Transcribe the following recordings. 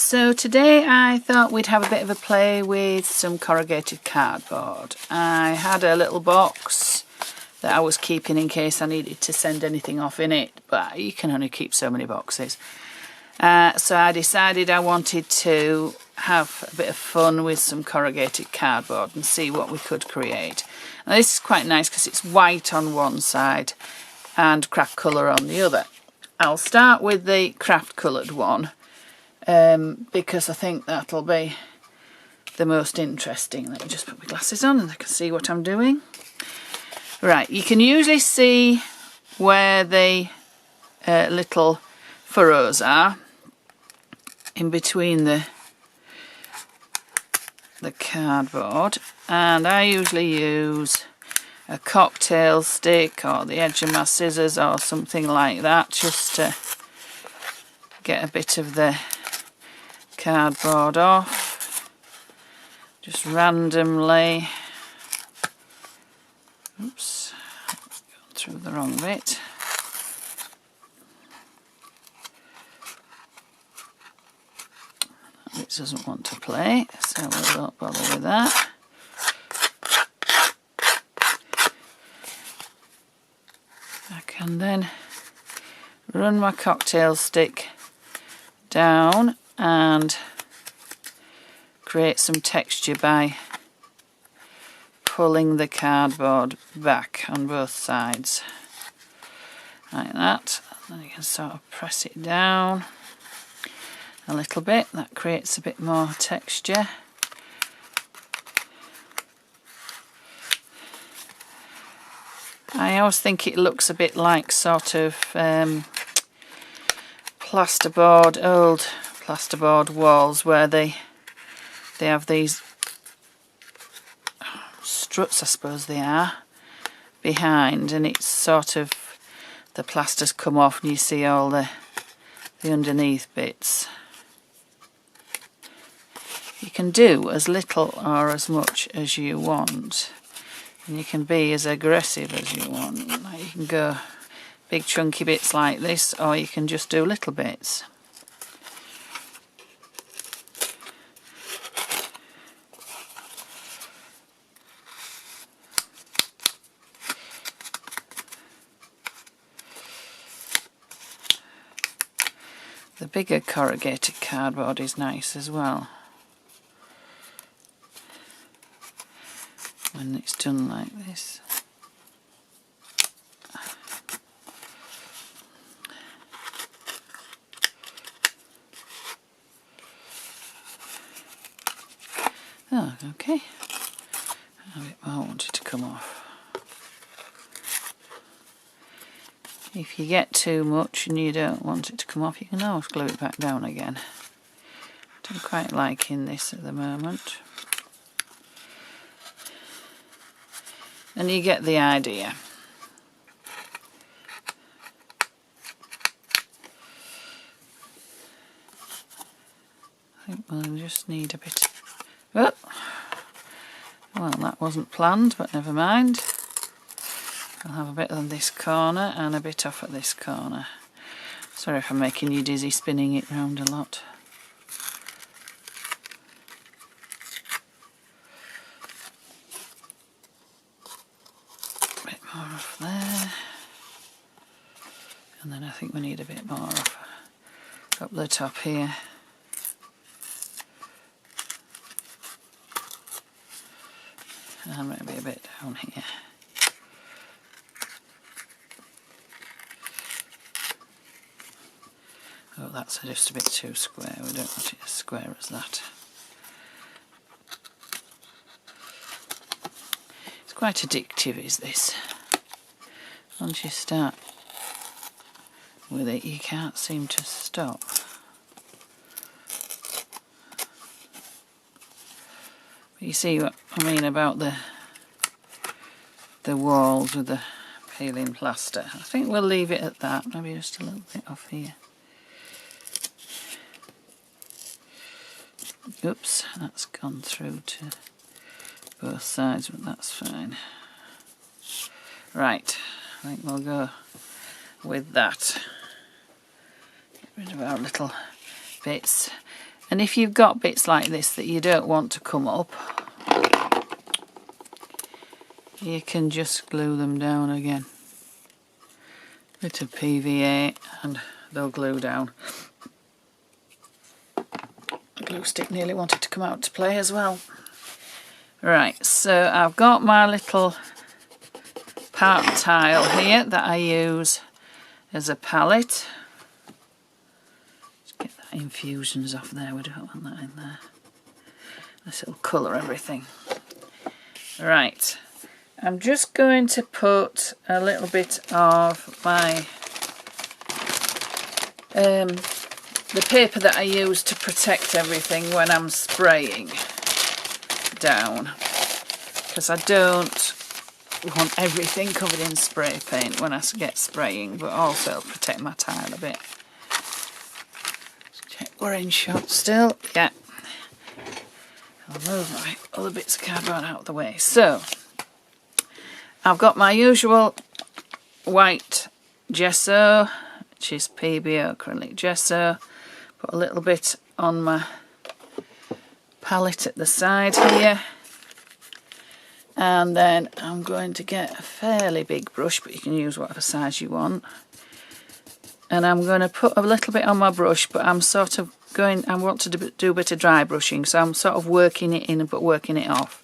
So today I thought we'd have a bit of a play with some corrugated cardboard. I had a little box that I was keeping in case I needed to send anything off in it, but you can only keep so many boxes. So I decided I wanted to have a bit of fun with some corrugated cardboard and see what we could create. Now this is quite nice because it's white on one side and craft colour on the other. I'll start with the craft coloured one because I think that'll be the most interesting. Let me just put my glasses on and I can see what I'm doing. Right, you can usually see where the little furrows are in between the cardboard, and I usually use a cocktail stick or the edge of my scissors or something like that just to get a bit of the cardboard off, just randomly. Oops, gone through the wrong bit. It doesn't want to play, so we won't bother with that. I can then run my cocktail stick down and create some texture by pulling the cardboard back on both sides like that. And then you can sort of press it down a little bit. That creates a bit more texture. I always think it looks a bit like sort of plasterboard, old plasterboard walls where they have these struts, I suppose they are, behind, and it's sort of the plaster's come off and you see all the underneath bits. You can do as little or as much as you want, and you can be as aggressive as you want. Like you can go big chunky bits like this, or you can just do little bits. The bigger corrugated cardboard is nice as well when it's done like this. Oh, okay. A bit more wanted to come off. If you get too much and you don't want it to come off, you can always glue it back down again. Don't quite liking this at the moment. And you get the idea. I think we'll just need a bit. Oh! Well, that wasn't planned, but never mind. I'll have a bit on this corner and a bit off at this corner. Sorry if I'm making you dizzy spinning it round a lot. A bit more off there. And then I think we need a bit more off up the top here. And maybe a bit down here. Oh, that's just a bit too square. We don't want it as square as that. It's quite addictive, is this? Once you start with it, you can't seem to stop. But you see what I mean about the walls with the peeling plaster. I think we'll leave it at that. Maybe just a little bit off here. Oops, that's gone through to both sides, but that's fine. Right, I think we'll go with that. Get rid of our little bits. And if you've got bits like this that you don't want to come up, you can just glue them down again. Bit of PVA and they'll glue down. The glue stick nearly wanted to come out to play as well. Right, so I've got my little part tile here that I use as a palette. Let's get that infusions off there, we don't want that in there. This will colour everything. Right, I'm just going to put a little bit of my the paper that I use to protect everything when I'm spraying down, because I don't want everything covered in spray paint when I get spraying, but also it'll protect my tile a bit. Check we're in shot still. Yeah. I'll move my other bits of cardboard out of the way. So I've got my usual white gesso, which is Pebeo Acrylic gesso. Put a little bit on my palette at the side here, and then I'm going to get a fairly big brush, but you can use whatever size you want, and I'm going to put a little bit on my brush, but I'm sort of I want to do a bit of dry brushing, so I'm sort of working it in but working it off.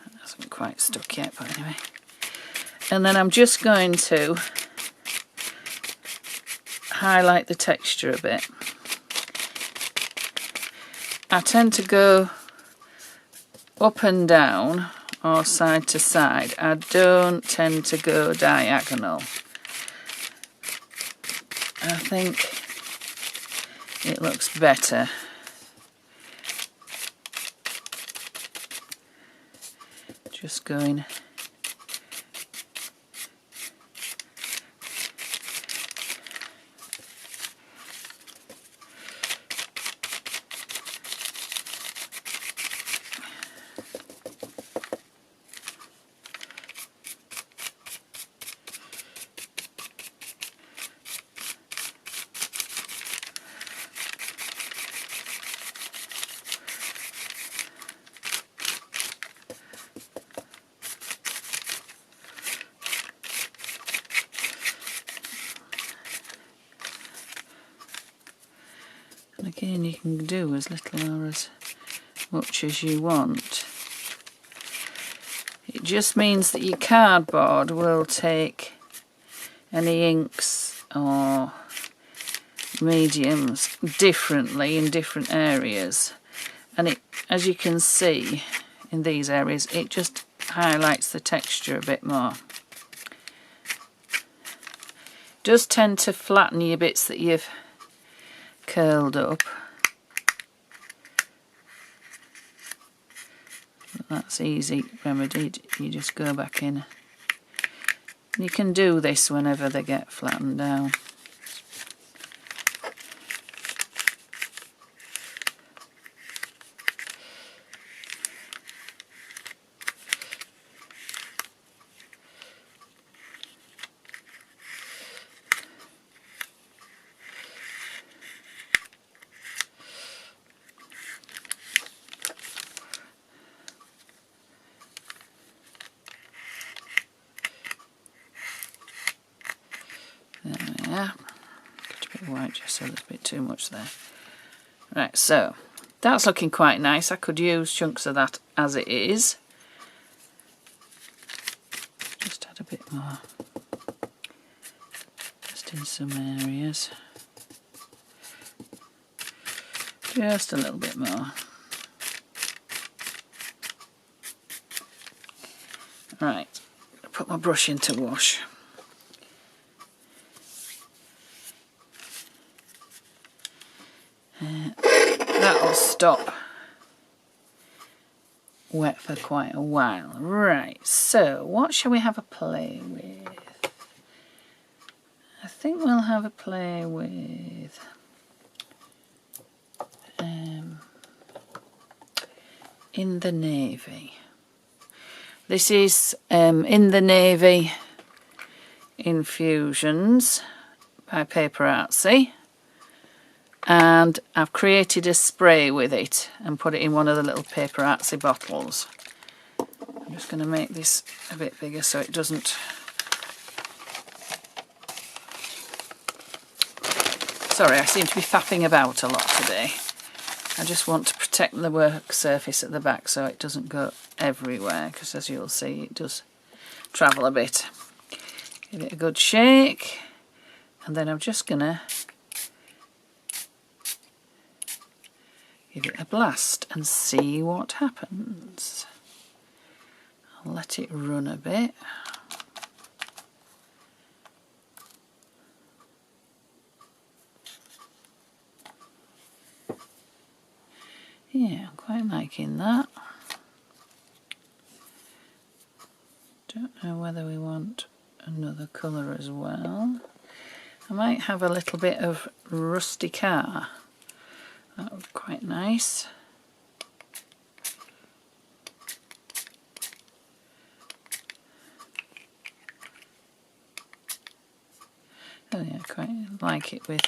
It hasn't quite stuck yet, but anyway. And then I'm just going to highlight the texture a bit. I tend to go up and down or side to side. I don't tend to go diagonal. I think it looks better. Just going again, you can do as little or as much as you want. It just means that your cardboard will take any inks or mediums differently in different areas, and it, as you can see in these areas, it just highlights the texture a bit more. It does tend to flatten your bits that you've curled up. But that's easy remedied. You just go back in. You can do this whenever they get flattened down. Yeah, got a bit of white just so there's a bit too much there. Right, so that's looking quite nice. I could use chunks of that as it is. Just add a bit more, just in some areas. Just a little bit more. Right, put my brush into wash. That'll stop wet for quite a while. Right, so what shall we have a play with? I think we'll have a play with In the Navy. This is In the Navy Infusions by Paperartsy. and I've created a spray with it and put it in one of the little Paperartsy bottles. I'm just going to make this a bit bigger so it doesn't... Sorry, I seem to be faffing about a lot today. I just want to protect the work surface at the back so it doesn't go everywhere, because as you'll see it does travel a bit. Give it a good shake, and then I'm just going to give it a blast and see what happens. I'll let it run a bit. Yeah, I'm quite liking that. Don't know whether we want another colour as well. I might have a little bit of rusty car. That would be quite nice. Oh yeah, I quite like it with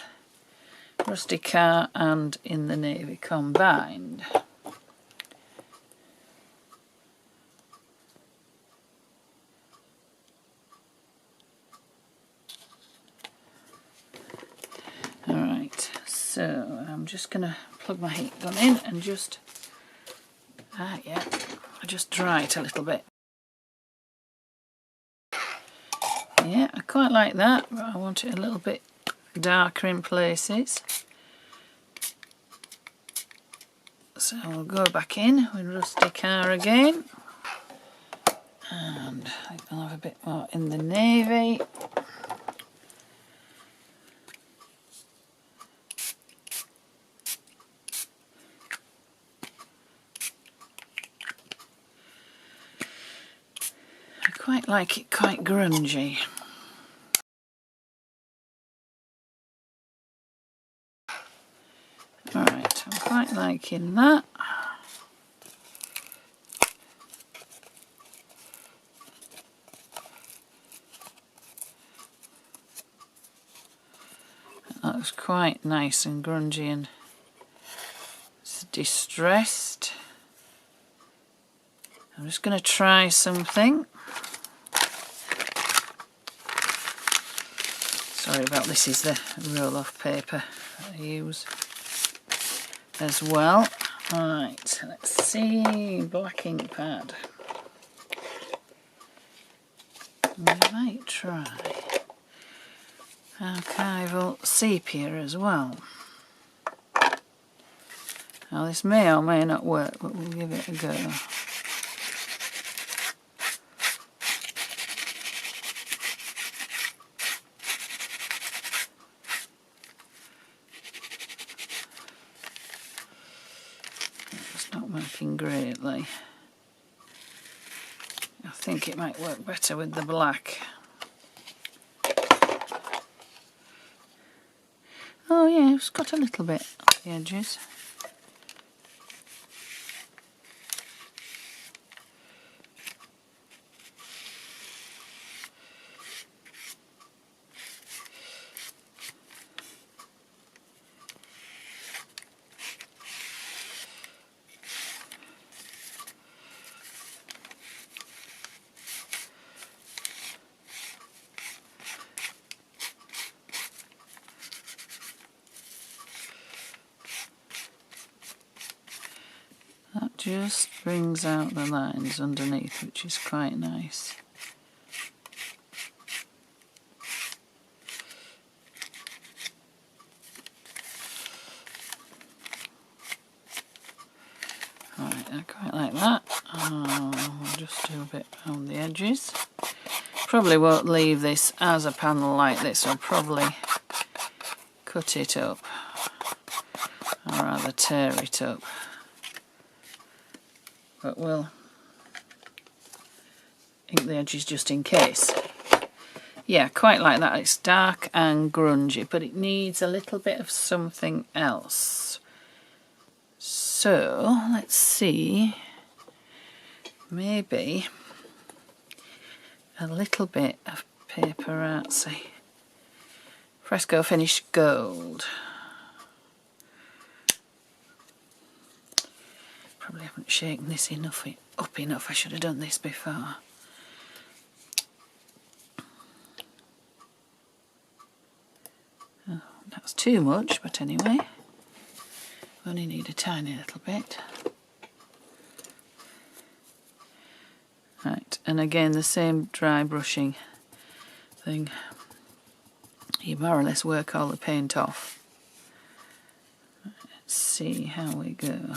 rusty car and in the navy combined. Alright, so I'm just going to plug my heat gun in and just just dry it a little bit. Yeah, I quite like that, but I want it a little bit darker in places. So we'll go back in with rusty car again, and I think I'll have a bit more in the navy. I quite like it quite grungy. Alright, I'm quite liking that. That looks quite nice and grungy and distressed. I'm just going to try something. Sorry about this, is the roll-off paper that I use as well. Alright, let's see, black ink pad. I might try Archival sepia as well. Now this may or may not work, but we'll give it a go. It's not working greatly. I think it might work better with the black. Oh yeah, it's got a little bit on the edges. That just brings out the lines underneath, which is quite nice. Right, I quite like that. We'll just do a bit around the edges. Probably won't leave this as a panel like this, I'll probably cut it up, or rather tear it up. But we'll ink the edges just in case. Yeah, quite like that. It's dark and grungy, but it needs a little bit of something else. So, let's see. Maybe a little bit of Paperartsy Fresco Finish Gold. Probably haven't shaken this up enough. I should have done this before. Oh, that's too much, but anyway, only need a tiny little bit. Right, and again the same dry brushing thing. You more or less work all the paint off. Let's see how we go.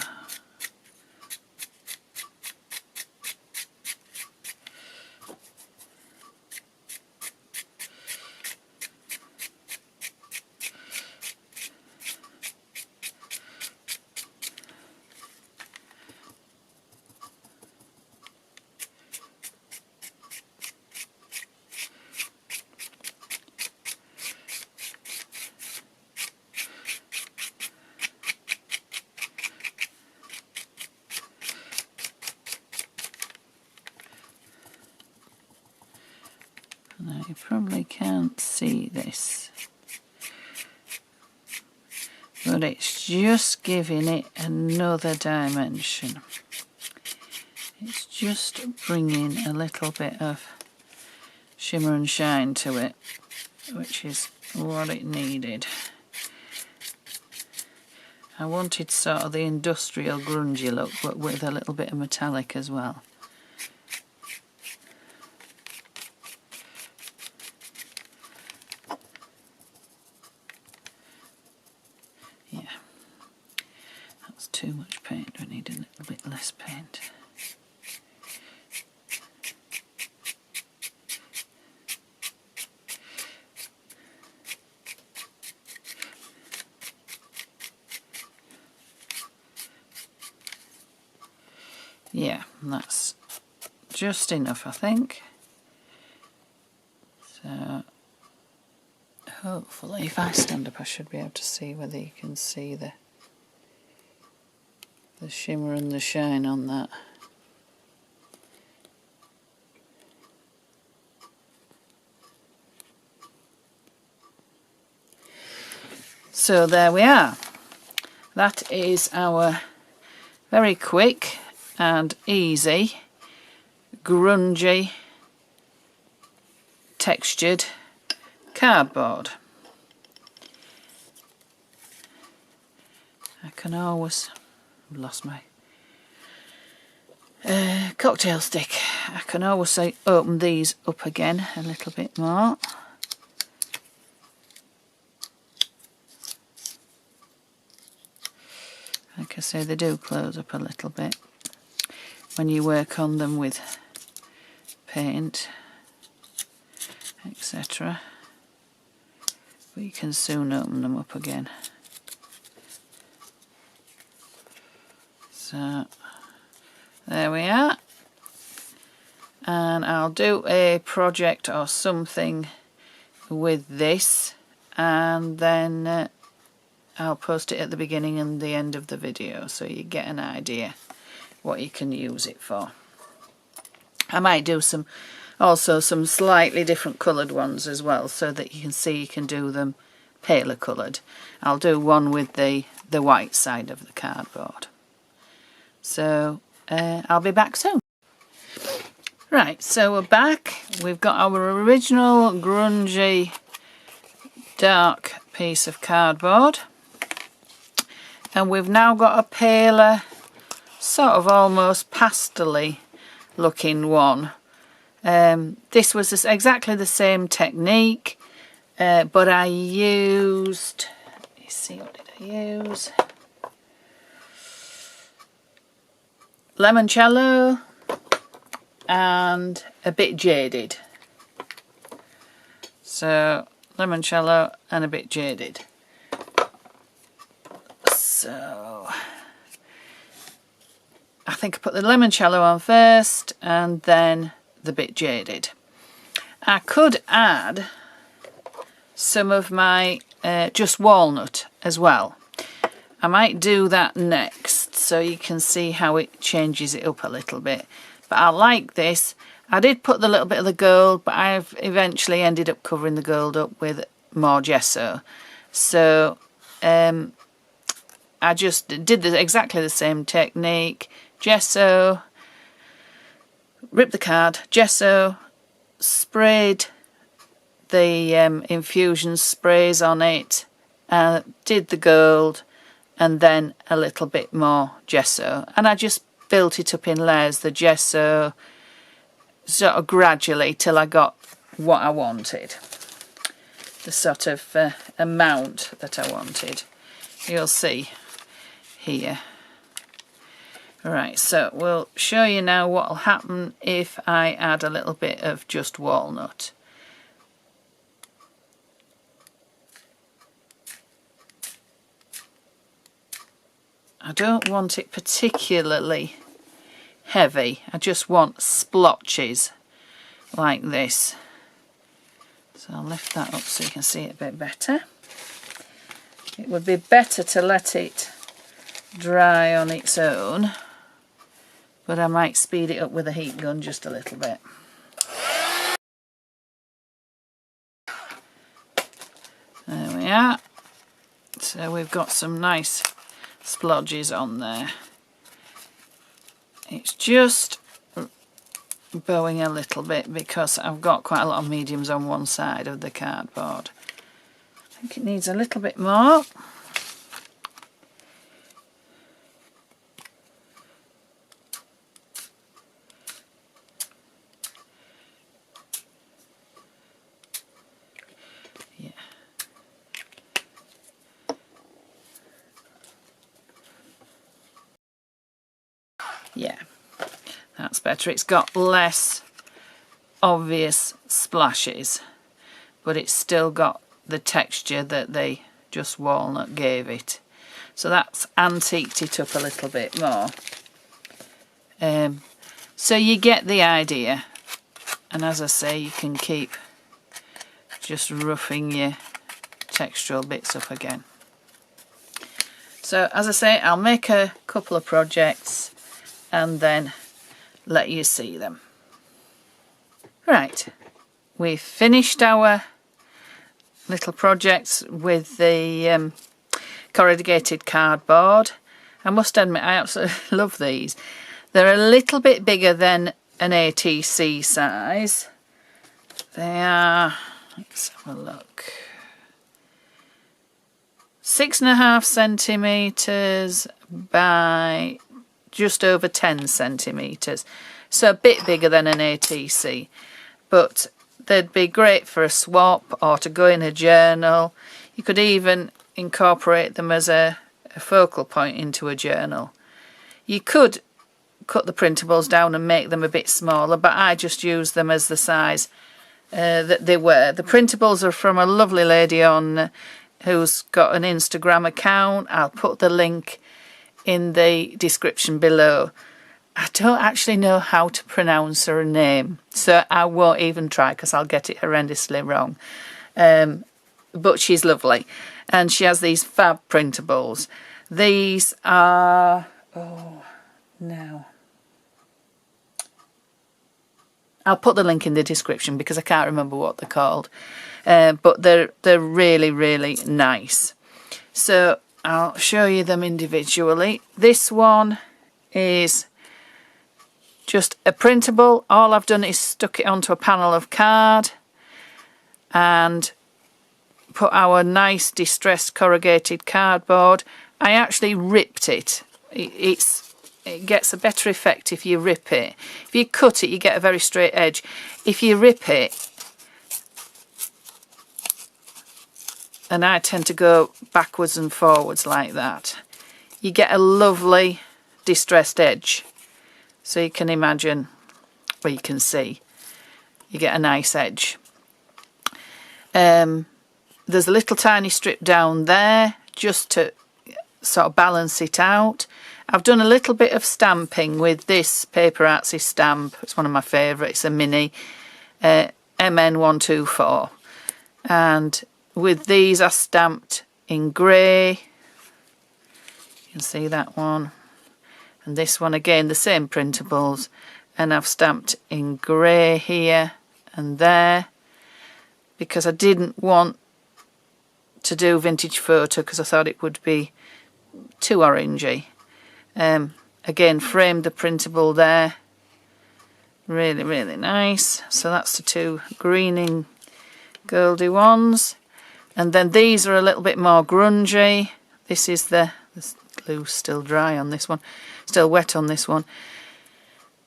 Now you probably can't see this, but it's just giving it another dimension. It's just bringing a little bit of shimmer and shine to it, which is what it needed. I wanted sort of the industrial grungy look, but with a little bit of metallic as well. Yeah, that's too much paint. We need a little bit less paint. Yeah, that's just enough, I think. So hopefully if I stand up I should be able to see whether you can see the shimmer and the shine on that. So there we are. That is our very quick and easy, grungy, textured cardboard. I can always, I've lost my cocktail stick. I can always open these up again a little bit more. Like I say, they do close up a little bit when you work on them with paint, etc. But you can soon open them up again. So there we are. And I'll do a project or something with this, and then I'll post it at the beginning and the end of the video so you get an idea what you can use it for. I might do also some slightly different coloured ones as well, so that you can see you can do them paler coloured. I'll do one with the white side of the cardboard. So I'll be back soon. Right, so we're back. We've got our original grungy dark piece of cardboard, and we've now got a paler, sort of almost pastel-y looking one. This was exactly the same technique, but I used, let me see, what did I use? Lemoncello and a bit jaded. So Lemoncello and a bit jaded. So I think I put the Lemoncello on first and then the bit jaded. I could add some of my just walnut as well. I might do that next so you can see how it changes it up a little bit. But I like this. I did put the little bit of the gold, but I've eventually ended up covering the gold up with more gesso. So I just did exactly the same technique, gesso, ripped the card, gesso, sprayed the infusion sprays on it, did the gold, and then a little bit more gesso, and I just built it up in layers, the gesso, sort of gradually till I got what I wanted, the sort of amount that I wanted. You'll see here. Right, so we'll show you now what will happen if I add a little bit of just walnut. I don't want it particularly heavy, I just want splotches like this. So I'll lift that up so you can see it a bit better. It would be better to let it dry on its own, but I might speed it up with a heat gun just a little bit. There we are. So we've got some nice splodges on there. It's just bowing a little bit because I've got quite a lot of mediums on one side of the cardboard. I think it needs a little bit more. Yeah, that's better. It's got less obvious splashes, but it's still got the texture that the Just Walnut gave it. So that's antiqued it up a little bit more. So you get the idea. And as I say, you can keep just roughing your textural bits up again. So as I say, I'll make a couple of projects and then let you see them. Right, we've finished our little projects with the corrugated cardboard. I must admit I absolutely love these. They're a little bit bigger than an ATC size. They are, let's have a look, 6.5 centimetres by just over 10 centimetres, so a bit bigger than an ATC, but they'd be great for a swap or to go in a journal. You could even incorporate them as a focal point into a journal. You could cut the printables down and make them a bit smaller, but I just use them as the size that they were. The printables are from a lovely lady on who's got an Instagram account. I'll put the link in the description below. I don't actually know how to pronounce her name, so I won't even try because I'll get it horrendously wrong. But she's lovely, and she has these fab printables. These are, oh no, I'll put the link in the description because I can't remember what they're called, but they're really, really nice. So I'll show you them individually. This one is just a printable. All I've done is stuck it onto a panel of card and put our nice distressed corrugated cardboard. I actually ripped it. It gets a better effect if you rip it. If you cut it, you get a very straight edge. If you rip it, and I tend to go backwards and forwards like that, you get a lovely distressed edge. So you can imagine, well, you can see, you get a nice edge. There's a little tiny strip down there just to sort of balance it out. I've done a little bit of stamping with this Paperartsy stamp. It's one of my favourites, it's a mini MN124. And with these I stamped in grey. You can see that one. And this one again, the same printables. And I've stamped in grey here and there, because I didn't want to do vintage photo because I thought it would be too orangey. again framed the printable there. Really, really nice. So that's the two greening goldy ones. And then these are a little bit more grungy. This is the glue's still dry on this one, still wet on this one.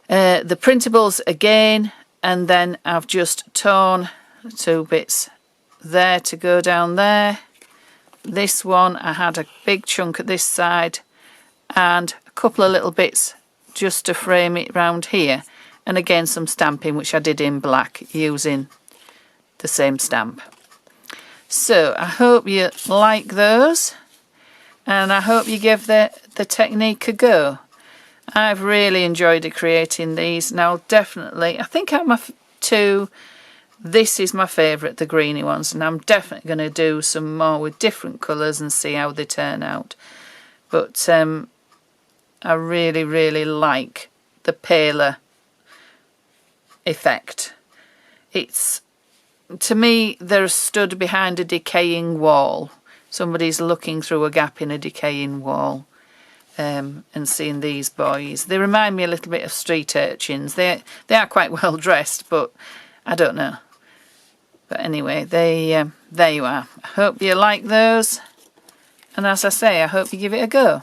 The printables again, and then I've just torn 2 bits there to go down there. This one I had a big chunk at this side and a couple of little bits just to frame it round here, and again some stamping which I did in black using the same stamp. So I hope you like those, and I hope you give the technique a go. I've really enjoyed creating these. Now definitely, I think I'm this is my favourite, the greeny ones, and I'm definitely going to do some more with different colours and see how they turn out. But I really, really like the paler effect. It's, to me, they're stood behind a decaying wall. Somebody's looking through a gap in a decaying wall and seeing these boys. They remind me a little bit of street urchins. They are quite well dressed, but I don't know. But anyway, there you are. I hope you like those, and as I say, I hope you give it a go.